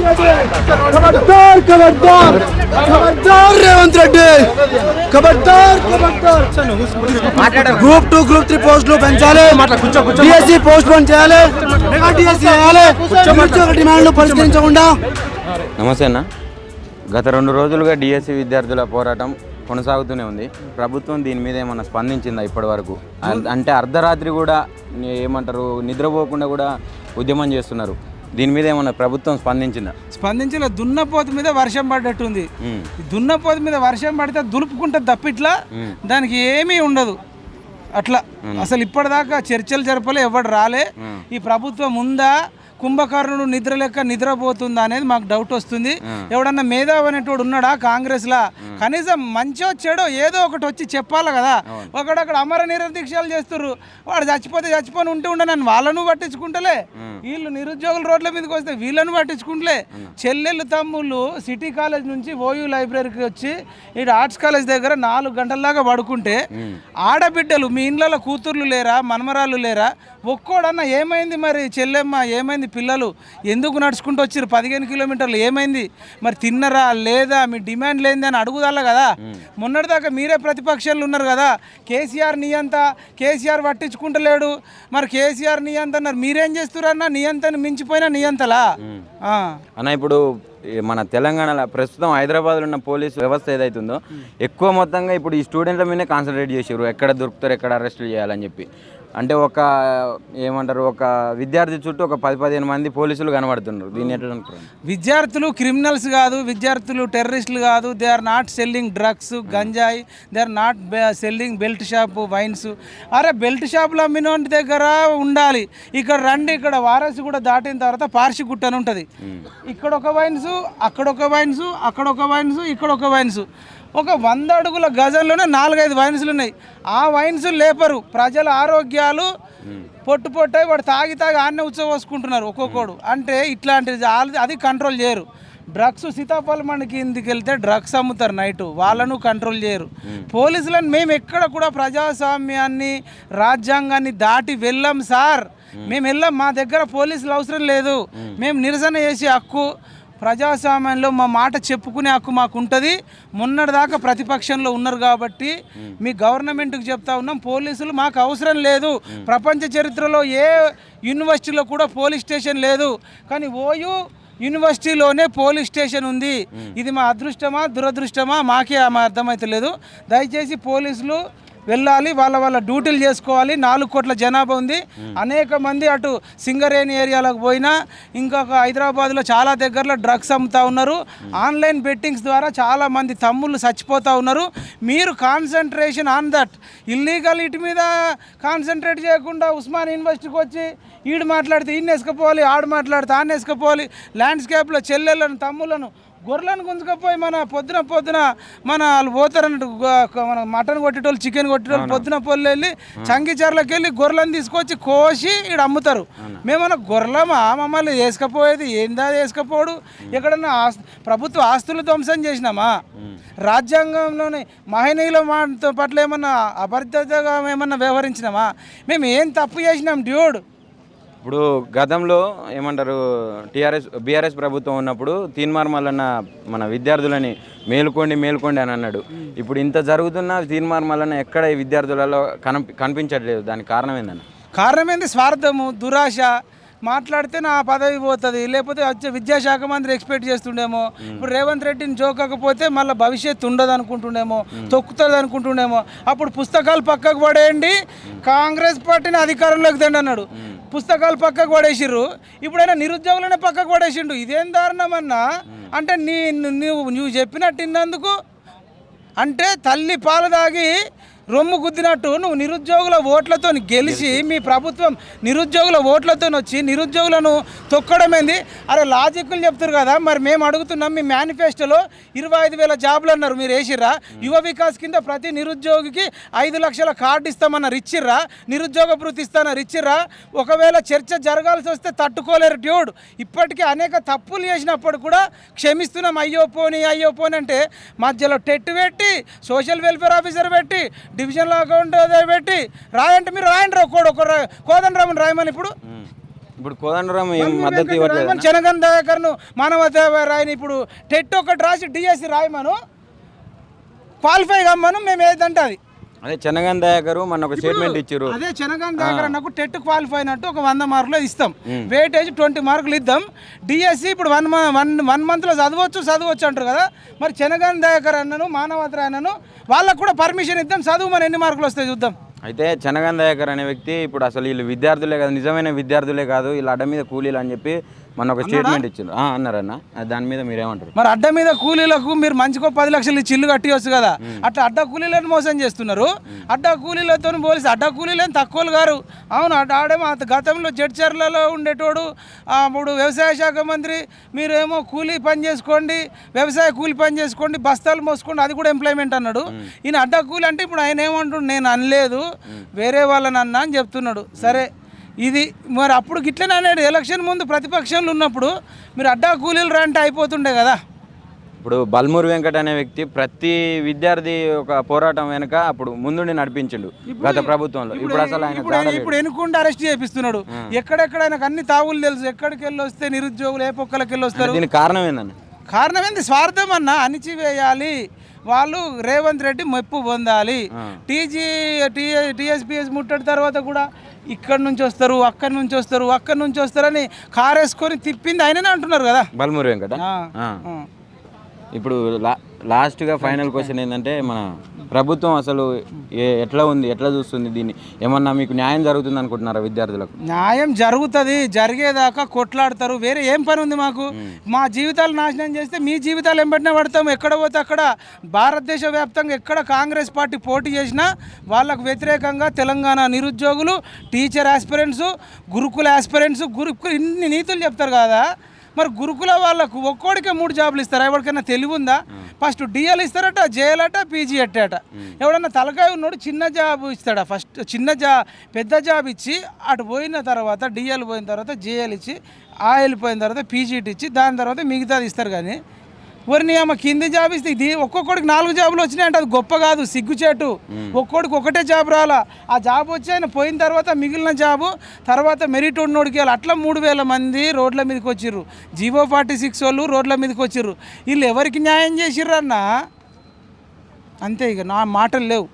खबरदार खबरदार खबरदार रेवंत रेड्डी खबरदार खबरदार గ్రూప్ 2 గ్రూప్ 3 పోస్టులు పెంచాలి డిఎస్సి పోస్ట్ పోన్ చేయాలి మెగా డిఎస్సి చేయాలి ఉద్యోగ డిమాండ్లు పరిష్కరించకుండా. నమస్తే అన్న. గత 2 రోజులుగా డిఎస్సి విద్యార్థుల పోరాటం కొనసాగుతూనే ఉంది. ప్రభుత్వం దీని మీద ఏమన్నా స్పందించిందా ఇప్పటి వరకు? అంటే అర్ధరాత్రి కూడా ఏమంటారు నిద్రపోకుండా కూడా ఉద్యమం చేస్తున్నారు. దీని మీద ఏమన్నా ప్రభుత్వం స్పందించలే. దున్నపోతు మీద వర్షం పడ్డట్టుంది. దున్నపోతు మీద వర్షం పడితే దులుపుకుంటే తప్పిట్లా దానికి ఏమీ ఉండదు. అట్లా అసలు ఇప్పటిదాకా చర్చలు జరపలే, ఎవడు రాలే. ఈ ప్రభుత్వం ఉందా, కుంభకర్ణుడు నిద్ర లెక్క నిద్రపోతుందా అనేది మాకు డౌట్ వస్తుంది. ఎవడన్నా మేధావి అనేటోడు ఉన్నాడా కాంగ్రెస్లా? కనీసం మంచో చెడో ఏదో ఒకటి వచ్చి చెప్పాలి కదా. ఒకడక్కడ అమర నిరదీక్షలు చేస్తుర్రు. వాడు చచ్చిపోతే చచ్చిపోని ఉంటే నన్ను వాళ్ళను పట్టించుకుంటలే. వీళ్ళు నిరుద్యోగుల రోడ్ల మీదకి వస్తే వీళ్ళను పట్టించుకుంటలే. చెల్లెళ్ళు తమ్ముళ్ళు సిటీ కాలేజ్ నుంచి ఓయూ లైబ్రరీకి వచ్చి ఇటు ఆర్ట్స్ కాలేజ్ దగ్గర 4 గంటల దాకా పడుకుంటే ఆడబిడ్డలు మీ ఇండ్లలో కూతుర్లు లేరా, మనమరాళ్ళు లేరా? ఒక్కోడన్నా ఏమైంది మరి చెల్లెమ్మ, ఏమైంది పిల్లలు ఎందుకు నడుచుకుంటూ వచ్చారు 15 కిలోమీటర్లు? ఏమైంది మరి? తిన్నరా లేదా? మీ డిమాండ్ లేనిది అని అడుగుదాల కదా. మొన్నటిదాకా మీరే ప్రతిపక్షాలు ఉన్నారు కదా. కేసీఆర్ నియంత, కేసీఆర్ పట్టించుకుంటలేడు. మరి కేసీఆర్ నియంత అన్నారు, మీరేం చేస్తున్నారన్నా? నియంతని మించిపోయినా నియంతలా అన్న. ఇప్పుడు మన తెలంగాణలో ప్రస్తుతం హైదరాబాద్లో ఉన్న పోలీసు వ్యవస్థ ఏదైతుందో ఎక్కువ మొత్తంగా ఇప్పుడు ఈ స్టూడెంట్ల మీదనే కాన్సన్ట్రేట్ చేసారు. ఎక్కడ దొరుకుతారు, ఎక్కడ అరెస్టులు చేయాలని చెప్పి. అంటే ఒక విద్యార్థి చుట్టూ ఒక 10-15 మంది పోలీసులు కనబడుతున్నారు. దీన్ని ఎట్లా అనుకుంటారు? విద్యార్థులు క్రిమినల్స్ కాదు, విద్యార్థులు టెర్రరిస్టులు కాదు. They are not selling drugs, గంజాయి. They are not selling belt shop, wines. అరే బెల్ట్ షాపులు అమ్మిన దగ్గర ఉండాలి. ఇక్కడ రండి, ఇక్కడ వారసి కూడా దాటిన తర్వాత పార్షిగుట్ట అని ఉంటుంది. ఇక్కడ ఒక వైన్స్, అక్కడ ఒక వైన్స్, అక్కడ ఒక వైన్స్, ఇక్కడ ఒక వైన్స్. ఒక 100 అడుగుల గజంలోనే 4-5 వైన్స్లు ఉన్నాయి. ఆ వైన్స్ లేపరు. ప్రజల ఆరోగ్యాలు పొట్టాయి. వాడు తాగి ఆన్నే ఉత్సవోసుకుంటున్నారు ఒక్కొక్కడు. అంటే ఇట్లాంటిది అది కంట్రోల్ చేయరు. డ్రగ్స్ సీతాఫలం మండి కిందికి వెళ్తే డ్రగ్స్ అమ్ముతారు నైటు, వాళ్ళను కంట్రోల్ చేయరు. పోలీసులను మేము ఎక్కడ కూడా ప్రజాస్వామ్యాన్ని, రాజ్యాంగాన్ని దాటి వెళ్ళాం సార్. మేము వెళ్ళాం. మా దగ్గర పోలీసులు అవసరం లేదు. మేము నిరసన చేసే హక్కు, ప్రజాస్వామ్యంలో మా మాట చెప్పుకునే హక్కు మాకు ఉంటుంది. మొన్నటిదాకా ప్రతిపక్షంలో ఉన్నారు కాబట్టి మీ గవర్నమెంట్కి చెప్తా ఉన్నాం, పోలీసులు మాకు అవసరం లేదు. ప్రపంచ చరిత్రలో ఏ యూనివర్సిటీలో కూడా పోలీస్ స్టేషన్ లేదు, కానీ ఓయూ యూనివర్సిటీలోనే పోలీస్ స్టేషన్ ఉంది. ఇది మా అదృష్టమా దురదృష్టమా మాకే అర్థమవుతలేదు. దయచేసి పోలీసులు వెళ్ళాలి, వాళ్ళ డ్యూటీలు చేసుకోవాలి. 4 కోట్ల జనాభా ఉంది. అనేక మంది అటు సింగరేణి ఏరియాలకు పోయినా, ఇంకొక హైదరాబాద్లో చాలా దగ్గరలో డ్రగ్స్ అమ్ముతూ ఉన్నారు. ఆన్లైన్ బెట్టింగ్స్ ద్వారా చాలామంది తమ్ముళ్ళు చచ్చిపోతూ ఉన్నారు. మీరు కాన్సన్ట్రేషన్ ఆన్ దట్. ఇల్లీగల్ ఇటు మీద కాన్సన్ట్రేట్ చేయకుండా ఉస్మాన్ యూనివర్సిటీకి వచ్చి ఈడు మాట్లాడితే ఈయన వేసుకుపోవాలి, ఆడు మాట్లాడితే ఆన్న వేసుకుపోవాలి. ల్యాండ్స్కేప్లో చెల్లెళ్ళను, తమ్ముళ్ళను, గొర్రెలను గుంజుకపోయి మన పొద్దున మన వాళ్ళు పోతారన్నట్టు. మన మటన్ కొట్టేటోళ్ళు, చికెన్ కొట్టేటోళ్ళు పొద్దున పొల్లు వెళ్ళి చంగిచర్లకు వెళ్ళి గొర్రెలను తీసుకొచ్చి కోసి ఇక్కడ అమ్ముతారు. మేమన్నా గొర్రెలమా? మమ్మల్ని వేసుకపోయేది ఏందా? వేసుకపోడు. ఎక్కడన్నా ప్రభుత్వ ఆస్తులు ధ్వంసం చేసినామా? రాజ్యాంగంలోని మహనీయుల పట్ల ఏమన్నా అభద్రతగా ఏమన్నా వ్యవహరించినామా? మేము ఏం తప్పు చేసినాం డ్యూడ్? ఇప్పుడు గతంలో ఏమంటారు బీఆర్ఎస్ ప్రభుత్వం ఉన్నప్పుడు తీన్మార్ మల్లన్న మన విద్యార్థులని మేలుకోండి అని అన్నాడు. ఇప్పుడు ఇంత జరుగుతున్న తీన్మార్ మల్లన్న ఎక్కడ ఈ విద్యార్థులలో కనిపించట్లేదు. దానికి కారణం ఏందన్న? కారణం ఏంది? స్వార్థము, దురాశ. మాట్లాడితే నా పదవి పోతుంది, లేకపోతే వచ్చే విద్యాశాఖ మంత్రి ఎక్స్పెక్ట్ చేస్తుండేమో. ఇప్పుడు రేవంత్ రెడ్డిని జోకకపోతే మళ్ళీ భవిష్యత్తు ఉండదు అనుకుంటుండేమో, తొక్కుతుంది అనుకుంటుండేమో. అప్పుడు పుస్తకాలు పక్కకు పడేయండి, కాంగ్రెస్ పార్టీని అధికారంలోకి తండి అన్నాడు. పుస్తకాలు పక్కకు పడేసిర్రు. ఇప్పుడైనా నిరుద్యోగులనే పక్కకు పడేసిండు. ఇదేం దారుణమన్నా? అంటే నువ్వు చెప్పినట్టు ఇన్నందుకు, అంటే తల్లి పాలు తాగి రొమ్ము గుద్దినట్టు నువ్వు నిరుద్యోగుల ఓట్లతో గెలిచి, మీ ప్రభుత్వం నిరుద్యోగుల ఓట్లతో వచ్చి నిరుద్యోగులను తొక్కడమేంది? అరే లాజిక్లు చెప్తారు కదా. మరి మేము అడుగుతున్నాం, మీ మేనిఫెస్టోలో 25,000 జాబులు అన్నారు, మీరు వేసిర్రా? యువ వికాస్ కింద ప్రతి నిరుద్యోగికి 5 లక్షల కార్డు ఇస్తామన్నారు, ఇచ్చిర్రా? నిరుద్యోగ భృతి ఇస్తామన్నారు, ఇచ్చిర్రా? ఒకవేళ చర్చ జరగాల్సి వస్తే తట్టుకోలేరు డ్యూడ్. ఇప్పటికీ అనేక తప్పులు చేసినప్పుడు కూడా క్షమిస్తున్నాం, అయ్యో పోనీ అంటే మధ్యలో టెట్ పెట్టి, సోషల్ వెల్ఫేర్ ఆఫీసర్ పెట్టి, డివిజన్లో అకౌంట్ పెట్టి రాయంటే మీరు రాయండి. కోదండరామని రాయమని ఇప్పుడు ఇప్పుడు కోదండరాం ఏం మద్దతు ఇవ్వట్లేదు. జనగణ దయాకర్ను మానవతా రాయని ఇప్పుడు టెట్ ఒకటి రాసి డిఎస్సి రాయమను, క్వాలిఫై కమ్మను, మేము ఏదంటే అది. అదే చెన్నగన్ దయాకర్ మన ఒక స్టేట్మెంట్ ఇచ్చారు. అదే చెనగన్ దయాకర్ అన్నకు టెట్ క్వాలిఫై అయినట్టు ఒక 100 మార్కులు ఇస్తాం, వెయిటేజ్ 20 మార్కులు ఇద్దాం. డిఎస్సి ఇప్పుడు 1 మంత్లో చదవచ్చు అంటారు కదా, మరి చెనగన్ దయాకర్ అన్నను మానవతా అన్నను వాళ్ళకు కూడా పర్మిషన్ ఇద్దాం, చదువు మన ఎన్ని మార్కులు వస్తాయి చూద్దాం. అయితే చెన్నగన్ దయాకర్ అనే వ్యక్తి ఇప్పుడు అసలు వీళ్ళు విద్యార్థులే కాదు, నిజమైన విద్యార్థులే కాదు, వీళ్ళు అడ్డ మీద కూలీలు అని చెప్పి మన ఒక స్టేట్మెంట్ ఇచ్చారు. అన్నారన్న, దాని మీద మీరేమంటారు? మరి అడ్డ మీద కూలీలకు మీరు మంచికో 10 లక్షలు ఇచ్చి ఇల్లు కట్టివచ్చు కదా, అట్లా అడ్డ కూలీలను మోసం చేస్తున్నారు. అడ్డ కూలీలతో పోలిసి అడ్డ కూలీలను తక్కువలు గారు. అవును, ఆడేమో గతంలో జడ్చర్లలో ఉండేటోడు, అప్పుడు వ్యవసాయ శాఖ మంత్రి, మీరేమో కూలీ పని చేసుకోండి, వ్యవసాయ కూలీ పని చేసుకోండి, బస్తాలు మోసుకోండి, అది కూడా ఎంప్లాయ్మెంట్ అన్నాడు. ఈయన అడ్డ కూలి అంటే ఇప్పుడు ఆయన ఏమంటున్నాడు, నేను అనలేదు వేరే వాళ్ళని అన్నా అని చెప్తున్నాడు. సరే, ఇది మరి అప్పుడు గిట్లనే అనేది ఎలక్షన్ ముందు ప్రతిపక్షంలో ఉన్నప్పుడు మీరు అడ్డా కూలీలు రంటే అయిపోతుండే కదా. ఇప్పుడు బల్మూరి వెంకట్ అనే వ్యక్తి ప్రతి విద్యార్థి ఒక పోరాటం వెనుక అప్పుడు ముందుండి నడిపించిండు గత ప్రభుత్వంలో. ఇప్పుడు అసలు ఆయన ఇప్పుడు ఎన్నుకుంటే అరెస్ట్ చేపిస్తున్నాడు. ఎక్కడెక్కడ ఆయనకు అన్ని తావులు తెలుసు, ఎక్కడికి వెళ్ళి వస్తే నిరుద్యోగులు ఏ పొక్కలకి వెళ్ళి వస్తారు. దీనికి కారణం ఏందన్న? కారణం ఏంది? స్వార్థం అన్న, అణిచివేయాలి, వాళ్ళు రేవంత్ రెడ్డి మెప్పు పొందాలి. టీఎస్పీఎస్ ముట్టడి తర్వాత కూడా ఇక్కడ నుంచి వస్తారు, అక్కడి నుంచి వస్తారు, అక్కడి నుంచి వస్తారని కారేసుకొని తిప్పింది ఆయననే అంటున్నారు కదా బల్మూరి వెంకట. ఇప్పుడు లాస్ట్గా ఫైనల్ క్వశ్చన్ ఏంటంటే, మన ప్రభుత్వం అసలు ఎట్లా ఉంది, ఎట్లా చూస్తుంది దీన్ని? ఏమన్నా మీకు న్యాయం జరుగుతుంది అనుకుంటున్నారా విద్యార్థులకు? న్యాయం జరుగుతుంది, జరిగేదాకా కొట్లాడతారు. వేరే ఏం పని ఉంది మాకు? మా జీవితాలు నాశనం చేస్తే మీ జీవితాలు ఎంబడినే పడతాము. ఎక్కడ పోతే అక్కడ భారతదేశ వ్యాప్తంగా ఎక్కడ కాంగ్రెస్ పార్టీ పోటీ చేసినా వాళ్ళకు వ్యతిరేకంగా తెలంగాణ నిరుద్యోగులు, టీచర్ ఆస్పిరెంట్స్, గురుకుల ఆస్పిరెంట్స్, ఇన్ని నీతులు చెప్తారు కదా. మరి గురుకుల వాళ్ళకు ఒక్కోడికే 3 జాబులు ఇస్తారా? ఎవరికైనా తెలివి ఉందా? ఫస్ట్ డిఎల్ ఇస్తారట, జేఎల్ అట, పీజీ అట్ట. ఎవడన్నా తలకాయ ఉన్నోడు చిన్న జాబ్ ఇస్తాడా? ఫస్ట్ పెద్ద జాబ్ ఇచ్చి అటు పోయిన తర్వాత డిఎల్ పోయిన తర్వాత జేఎల్ ఇచ్చి, వెళ్ళిపోయిన తర్వాత పీజీటీ ఇచ్చి దాని తర్వాత మిగతాది ఇస్తారు. కానీ ఎవరిని అమ్మ కింది జాబ్ ఇస్తే ఇది ఒక్కొక్కడికి 4 జాబులు వచ్చినాయంటే అది గొప్ప కాదు, సిగ్గుచేటు. ఒక్కోడికి ఒకటే జాబ్ రాలా. ఆ జాబ్ వచ్చి ఆయన పోయిన తర్వాత మిగిలిన జాబు తర్వాత మెరిట్ ఉన్నోడికి అట్లా 3000 మంది రోడ్ల మీదకి వచ్చిర్రు. జీవో 46 వాళ్ళు రోడ్ల మీదకి వచ్చిర్రు. వీళ్ళు ఎవరికి న్యాయం చేసిర్రు అన్న? అంతే, ఇక నా మాటలు లేవు.